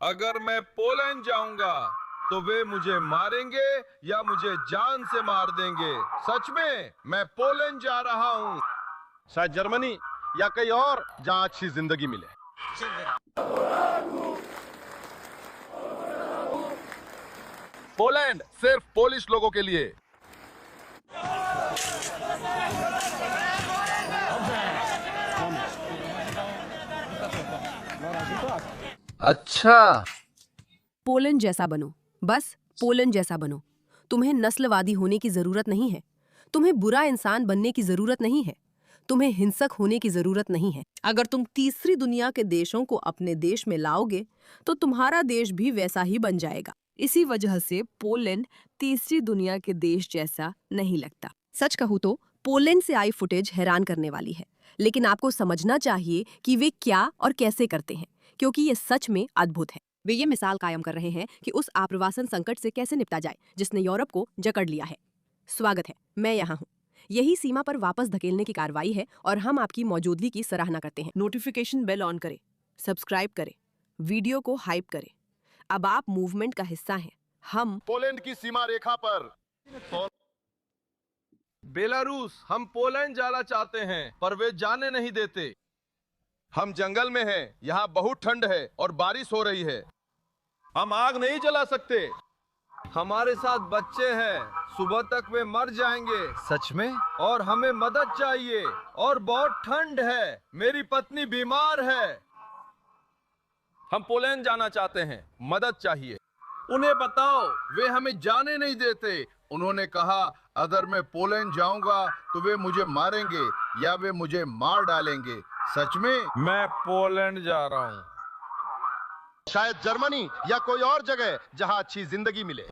अगर मैं पोलैंड जाऊंगा तो वे मुझे मारेंगे या मुझे जान से मार देंगे। सच में मैं पोलैंड जा रहा हूँ। शायद जर्मनी या कहीं और जहां अच्छी जिंदगी मिले। पोलैंड सिर्फ पोलिश लोगों के लिए। अच्छा, पोलैंड जैसा बनो, बस पोलैंड जैसा बनो। तुम्हें नस्लवादी होने की जरूरत नहीं है। तुम्हें बुरा इंसान बनने की जरूरत नहीं है। तुम्हें हिंसक होने की जरूरत नहीं है। अगर तुम तीसरी दुनिया के देशों को अपने देश में लाओगे तो तुम्हारा देश भी वैसा ही बन जाएगा। इसी वजह से पोलैंड तीसरी दुनिया के देश जैसा नहीं लगता। सच कहूँ तो पोलैंड से आई फुटेज हैरान करने वाली है, लेकिन आपको समझना चाहिए कि वे क्या और कैसे करते हैं, क्योंकि ये सच में अद्भुत है। वे ये मिसाल कायम कर रहे हैं कि उस आप्रवासन संकट से कैसे निपटा जाए जिसने यूरोप को जकड़ लिया है। स्वागत है, मैं यहाँ हूँ। यही सीमा पर वापस धकेलने की कार्रवाई है और हम आपकी मौजूदगी की सराहना करते हैं। नोटिफिकेशन बेल ऑन करें, सब्सक्राइब करें, वीडियो को हाइप करें। अब आप मूवमेंट का हिस्सा हैं। हम पोलैंड की सीमा रेखा पर बेलारूस, हम पोलैंड जाना चाहते हैं पर वे जाने नहीं देते। हम जंगल में हैं, यहाँ बहुत ठंड है और बारिश हो रही है। हम आग नहीं जला सकते। हमारे साथ बच्चे हैं, सुबह तक वे मर जाएंगे। सच में? और हमें मदद चाहिए और बहुत ठंड है। मेरी पत्नी बीमार है। हम पोलैंड जाना चाहते हैं, मदद चाहिए। उन्हें बताओ, वे हमें जाने नहीं देते। उन्होंने कहा अगर मैं पोलैंड जाऊंगा तो वे मुझे मारेंगे या वे मुझे मार डालेंगे। सच में मैं पोलैंड जा रहा हूँ। शायद जर्मनी या कोई और जगह जहां अच्छी जिंदगी मिले।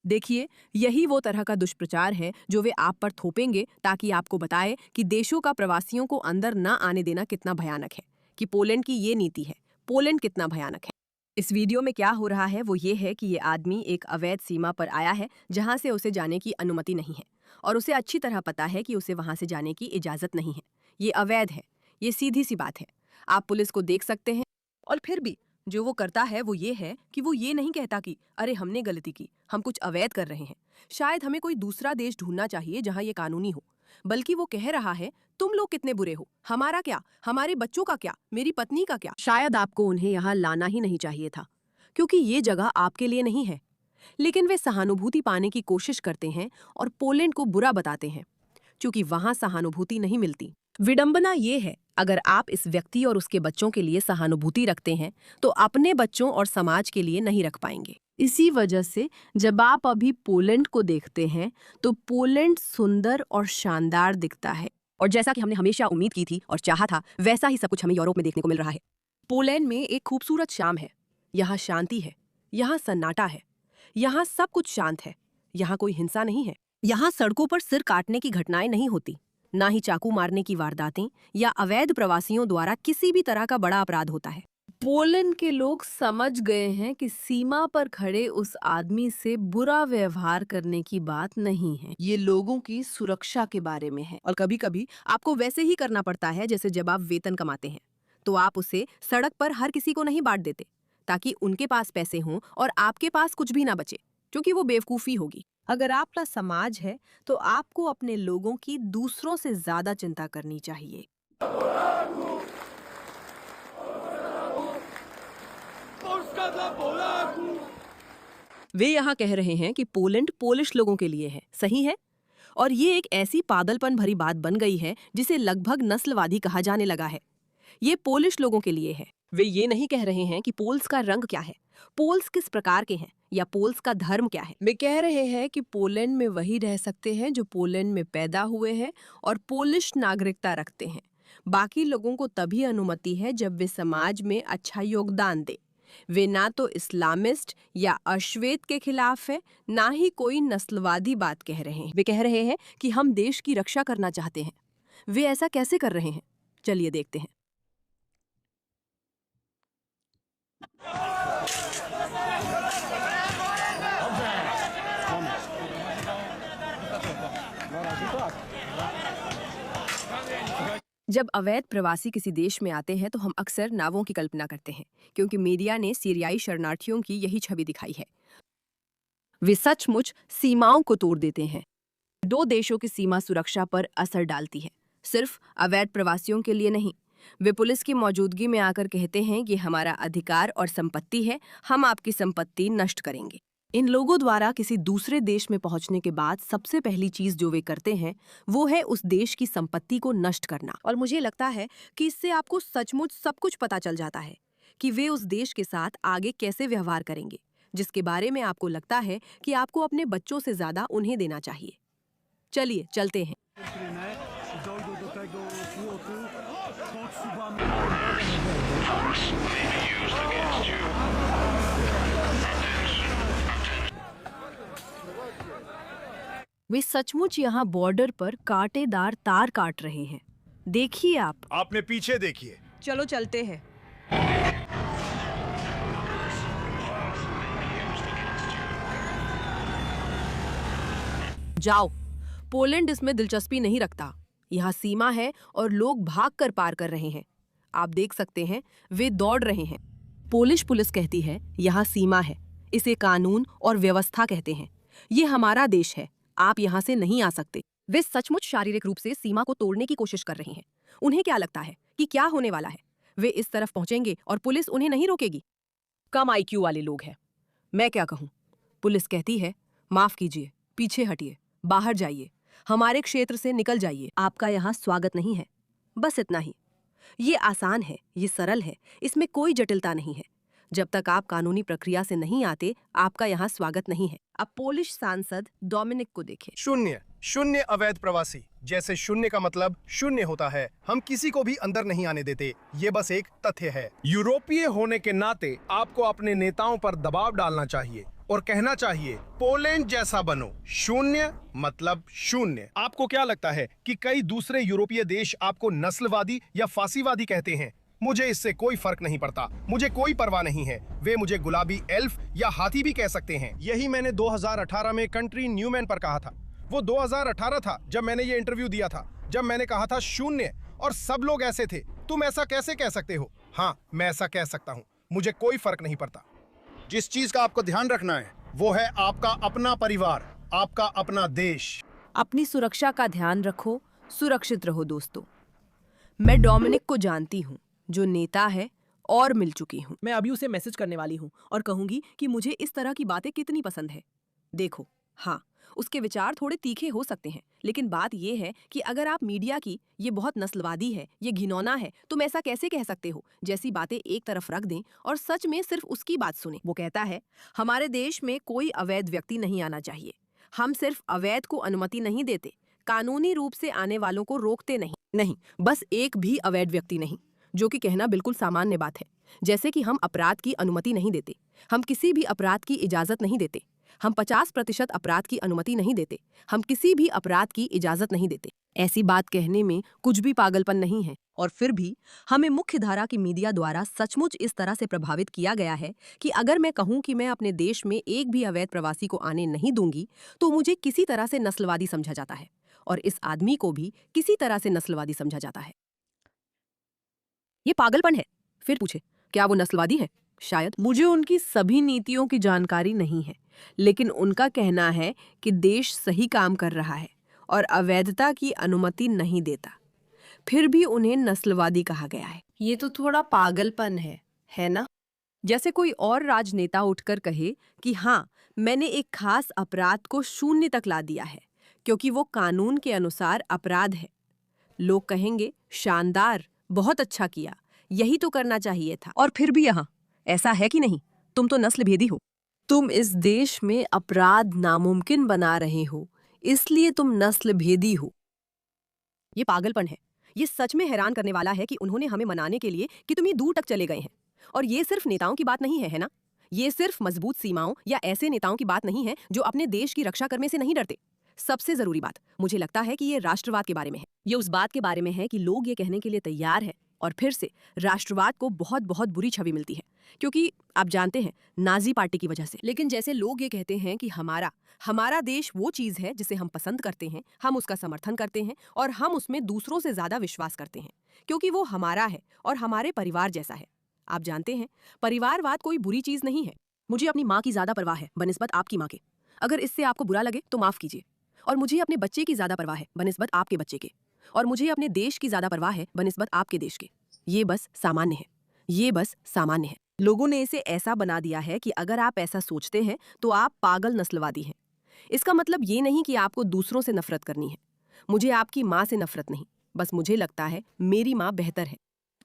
देखिए, यही वो तरह का दुष्प्रचार है जो वे आप पर थोपेंगे ताकि आपको बताए कि देशों का प्रवासियों को अंदर न आने देना कितना भयानक है, कि पोलैंड की ये नीति है, पोलैंड कितना भयानक है। इस वीडियो में क्या हो रहा है वो ये है कि ये आदमी एक अवैध सीमा पर आया है जहां से उसे जाने की अनुमति नहीं है, और उसे अच्छी तरह पता है कि उसे वहां से जाने की इजाजत नहीं है। ये अवैध है, ये सीधी सी बात है। आप पुलिस को देख सकते हैं, और फिर भी जो वो करता है वो ये है कि वो ये नहीं कहता कि अरे हमने गलती की, हम कुछ अवैध कर रहे हैं, शायद हमें कोई दूसरा देश ढूंढना चाहिए जहां ये कानूनी हो। बल्कि वो कह रहा है तुम लोग कितने बुरे हो, हमारा क्या, हमारे बच्चों का क्या, मेरी पत्नी का क्या। शायद आपको उन्हें यहाँ लाना ही नहीं चाहिए था, क्योंकि ये जगह आपके लिए नहीं है। लेकिन वे सहानुभूति पाने की कोशिश करते हैं और पोलैंड को बुरा बताते हैं, क्योंकि वहां सहानुभूति नहीं मिलती। विडंबना ये है, अगर आप इस व्यक्ति और उसके बच्चों के लिए सहानुभूति रखते हैं तो अपने बच्चों और समाज के लिए नहीं रख पाएंगे। इसी वजह से जब आप अभी पोलैंड को देखते हैं तो पोलैंड सुंदर और शानदार दिखता है, और जैसा कि हमने हमेशा उम्मीद की थी और चाहा था, वैसा ही सब कुछ हमें यूरोप में देखने को मिल रहा है। पोलैंड में एक खूबसूरत शाम है। यहाँ शांति है, यहाँ सन्नाटा है, यहाँ सब कुछ शांत है, यहाँ कोई हिंसा नहीं है। यहाँ सड़कों पर सिर काटने की घटनाएं नहीं होती, ना ही चाकू मारने की वारदातें या अवैध प्रवासियों द्वारा किसी भी तरह का बड़ा अपराध होता है। पोलैंड के लोग समझ गए हैं कि सीमा पर खड़े उस आदमी से बुरा व्यवहार करने की बात नहीं है, ये लोगों की सुरक्षा के बारे में है। और कभी कभी आपको वैसे ही करना पड़ता है जैसे जब आप वेतन कमाते हैं, तो आप उसे सड़क पर हर किसी को नहीं बांट देते ताकि उनके पास पैसे हों और आपके पास कुछ भी ना बचे, क्योंकि वो बेवकूफ़ी होगी। अगर आपका समाज है तो आपको अपने लोगों की दूसरों से ज्यादा चिंता करनी चाहिए। वे यहाँ कह रहे हैं कि पोलैंड पोलिश लोगों के लिए है, सही है? और ये एक ऐसी पागलपन भरी बात बन गई है जिसे लगभग नस्लवादी कहा जाने लगा है। ये पोलिश लोगों के लिए है। वे ये नहीं कह रहे हैं कि पोल्स का रंग क्या है, पोल्स किस प्रकार के हैं, या पोल्स का धर्म क्या है। वे कह रहे हैं कि पोलैंड में वही रह सकते हैं जो पोलैंड में पैदा हुए हैं और पोलिश नागरिकता रखते हैं। बाकी लोगों को तभी अनुमति है जब वे समाज में अच्छा योगदान दें। वे ना तो इस्लामिस्ट या अश्वेत के खिलाफ है, ना ही कोई नस्लवादी बात कह रहे हैं। वे कह रहे हैं कि हम देश की रक्षा करना चाहते हैं। वे ऐसा कैसे कर रहे हैं, चलिए देखते हैं। जब अवैध प्रवासी किसी देश में आते हैं तो हम अक्सर नावों की कल्पना करते हैं, क्योंकि मीडिया ने सीरियाई शरणार्थियों की यही छवि दिखाई है। वे सचमुच सीमाओं को तोड़ देते हैं। दो देशों की सीमा सुरक्षा पर असर डालती है, सिर्फ अवैध प्रवासियों के लिए नहीं। वे पुलिस की मौजूदगी में आकर कहते हैं कि हमारा अधिकार और संपत्ति है, हम आपकी संपत्ति नष्ट करेंगे। इन लोगों द्वारा किसी दूसरे देश में पहुंचने के बाद सबसे पहली चीज जो वे करते हैं वो है उस देश की संपत्ति को नष्ट करना। और मुझे लगता है कि इससे आपको सचमुच सब कुछ पता चल जाता है कि वे उस देश के साथ आगे कैसे व्यवहार करेंगे, जिसके बारे में आपको लगता है कि आपको अपने बच्चों से ज्यादा उन्हें देना चाहिए। चलिए चलते हैं। वे सचमुच यहाँ बॉर्डर पर कांटेदार तार काट रहे हैं। देखिए आप आपने पीछे देखिए। चलो चलते हैं। जाओ। पोलैंड इसमें दिलचस्पी नहीं रखता। यहाँ सीमा है और लोग भागकर पार कर रहे हैं। आप देख सकते हैं वे दौड़ रहे हैं। पोलिश पुलिस कहती है यहाँ सीमा है, इसे कानून और व्यवस्था कहते हैं। ये हमारा देश है, आप यहाँ से नहीं आ सकते। वे सचमुच शारीरिक रूप से सीमा को तोड़ने की कोशिश कर रहे हैं। उन्हें क्या लगता है कि क्या होने वाला है? वे इस तरफ पहुंचेंगे और पुलिस उन्हें नहीं रोकेगी। कम आईक्यू वाले लोग हैं। मैं क्या कहूँ? पुलिस कहती है माफ कीजिए, पीछे हटिए, बाहर जाइए, हमारे क्षेत्र से निकल जाइए, आपका यहाँ स्वागत नहीं है। बस इतना ही। ये आसान है, ये सरल है, इसमें कोई जटिलता नहीं है। जब तक आप कानूनी प्रक्रिया से नहीं आते, आपका यहाँ स्वागत नहीं है। अब पोलिश सांसद डोमिनिक को देखें। शून्य, शून्य अवैध प्रवासी। जैसे शून्य का मतलब शून्य होता है, हम किसी को भी अंदर नहीं आने देते। ये बस एक तथ्य है। यूरोपीय होने के नाते आपको अपने नेताओं पर दबाव डालना चाहिए और कहना चाहिए पोलैंड जैसा बनो। शून्य मतलब शून्य। आपको क्या लगता है कि कई दूसरे यूरोपीय देश आपको नस्लवादी या फांसीवादी कहते हैं? मुझे इससे कोई फर्क नहीं पड़ता, मुझे कोई परवाह नहीं है। वे मुझे गुलाबी एल्फ या हाथी भी कह सकते हैं। यही मैंने 2018 में कंट्री न्यूमैन पर कहा था। वो 2018 था जब मैंने ये इंटरव्यू दिया था, जब मैंने कहा था शून्य, और सब लोग ऐसे थे। तुम ऐसा कैसे कह सकते हो? हाँ, मैं ऐसा कह सकता हूँ, मुझे कोई फर्क नहीं पड़ता। जिस चीज का आपको ध्यान रखना है वो है आपका अपना परिवार, आपका अपना देश। अपनी सुरक्षा का ध्यान रखो, सुरक्षित रहो दोस्तों। मैं डोमिनिक को जानती हूँ, जो नेता है, और मिल चुकी हूँ। मैं अभी उसे मैसेज करने वाली हूँ और कहूंगी कि मुझे इस तरह की बातें कितनी पसंद है। देखो, हाँ, उसके विचार थोड़े तीखे हो सकते हैं, लेकिन बात यह है कि अगर आप मीडिया की ये बहुत नस्लवादी है, ये घिनौना है, तुम ऐसा कैसे कह सकते हो जैसी बातें एक तरफ रख दें और सच में सिर्फ उसकी बात सुने। वो कहता है हमारे देश में कोई अवैध व्यक्ति नहीं आना चाहिए। हम सिर्फ अवैध को अनुमति नहीं देते, कानूनी रूप से आने वालों को रोकते नहीं, बस एक भी अवैध व्यक्ति नहीं, जो कि कहना बिल्कुल सामान्य बात है। जैसे कि हम अपराध की अनुमति नहीं देते, हम किसी भी अपराध की इजाजत नहीं देते, हम 50% अपराध की अनुमति नहीं देते, हम किसी भी अपराध की इजाजत नहीं देते। ऐसी बात कहने में कुछ भी पागलपन नहीं है। और फिर भी हमें मुख्य धारा की मीडिया द्वारा सचमुच इस तरह से प्रभावित किया गया है कि अगर मैं कहूं कि मैं अपने देश में एक भी अवैध प्रवासी को आने नहीं दूंगी तो मुझे किसी तरह से नस्लवादी समझा जाता है, और इस आदमी को भी किसी तरह से नस्लवादी समझा जाता है। ये पागलपन है। फिर पूछे क्या वो नस्लवादी है? शायद। मुझे उनकी सभी नीतियों की जानकारी नहीं है, लेकिन उनका कहना है कि देश सही काम कर रहा है और अवैधता की अनुमति नहीं देता। फिर भी उन्हें नस्लवादी कहा गया है। ये तो थोड़ा पागलपन है ना? जैसे कोई और राजनेता उठकर कहे कि हाँ, मैंने एक खास अपराध को शून्य तक ला दिया है क्योंकि वो कानून के अनुसार अपराध है। लोग कहेंगे शानदार, बहुत अच्छा किया, यही तो करना चाहिए था। और फिर भी यहाँ ऐसा है कि नहीं? तुम तो नस्ल भेदी हो। तुम इस देश में अपराध नामुमकिन बना रहे हो, इसलिए तुम नस्ल भेदी हो। ये पागलपन है। ये सच में हैरान करने वाला है कि उन्होंने हमें मनाने के लिए कितनी दूर तक चले गए हैं। और ये सिर्फ नेताओं की बात नहीं है ना? ये सिर्फ मजबूत सीमाओं या ऐसे नेताओं की बात नहीं है जो अपने देश की रक्षा करने से नहीं डरते। सबसे जरूरी बात मुझे लगता है कि ये राष्ट्रवाद के बारे में है। ये उस बात के बारे में है कि लोग ये कहने के लिए तैयार है और फिर से राष्ट्रवाद को बहुत बहुत बुरी छवि मिलती है, क्योंकि आप जानते हैं नाजी पार्टी की वजह से। लेकिन जैसे लोग ये कहते हैं कि हमारा देश वो चीज़ है जिसे हम पसंद करते हैं, हम उसका समर्थन करते हैं और हम उसमें दूसरों से ज़्यादा विश्वास करते हैं, क्योंकि वो हमारा है और हमारे परिवार जैसा है। आप जानते हैं, परिवारवाद कोई बुरी चीज़ नहीं है। मुझे अपनी माँ की ज़्यादा परवाह है बनिस्बत आपकी माँ के। अगर इससे आपको बुरा लगे तो माफ़ कीजिए। और मुझे अपने बच्चे की ज़्यादा परवाह है बनिस्बत आपके बच्चे के। और मुझे अपने देश की ज़्यादा परवाह है बनिस्बत आपके देश के। ये बस सामान्य है, ये बस सामान्य है। लोगों ने इसे ऐसा बना दिया है कि अगर आप ऐसा सोचते हैं तो आप पागल नस्लवादी हैं। इसका मतलब ये नहीं कि आपको दूसरों से नफरत करनी है। मुझे आपकी माँ से नफरत नहीं, बस मुझे लगता है मेरी माँ बेहतर है।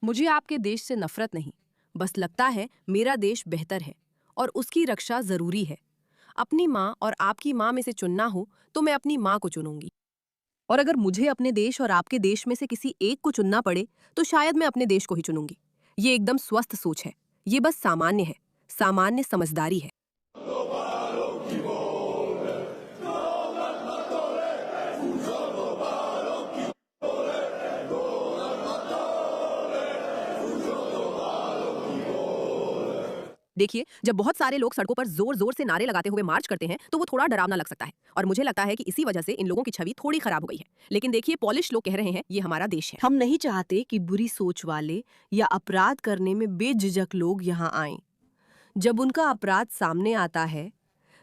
मुझे आपके देश से नफरत नहीं, बस लगता है मेरा देश बेहतर है और उसकी रक्षा ज़रूरी है। अपनी माँ और आपकी माँ में से चुनना हो तो मैं अपनी माँ को चुनूंगी। और अगर मुझे अपने देश और आपके देश में से किसी एक को चुनना पड़े तो शायद मैं अपने देश को ही चुनूंगी। ये एकदम स्वस्थ सोच है, ये बस सामान्य है, सामान्य समझदारी है। देखिए, जब बहुत सारे लोग सड़कों पर जोर जोर से नारे लगाते हुए मार्च करते हैं तो वो थोड़ा डरावना लग सकता है और मुझे लगता है कि इसी वजह से इन लोगों की छवि थोड़ी खराब हो गई है। लेकिन देखिए, पॉलिश लोग कह रहे हैं ये हमारा देश है। हम नहीं चाहते कि बुरी सोच वाले या अपराध करने में बेझिझक लोग यहाँ आएं। जब उनका अपराध सामने आता है,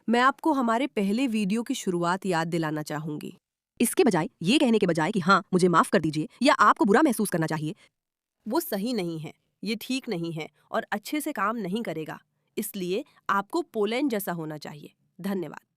मैं आपको हमारे पहले वीडियो की शुरुआत याद दिलाना चाहूंगी। इसके बजाय ये कहने के बजाय कि हाँ मुझे माफ कर दीजिए या आपको बुरा महसूस करना चाहिए, वो सही नहीं है, ये ठीक नहीं है और अच्छे से काम नहीं करेगा। इसलिए आपको पोलैंड जैसा होना चाहिए। धन्यवाद।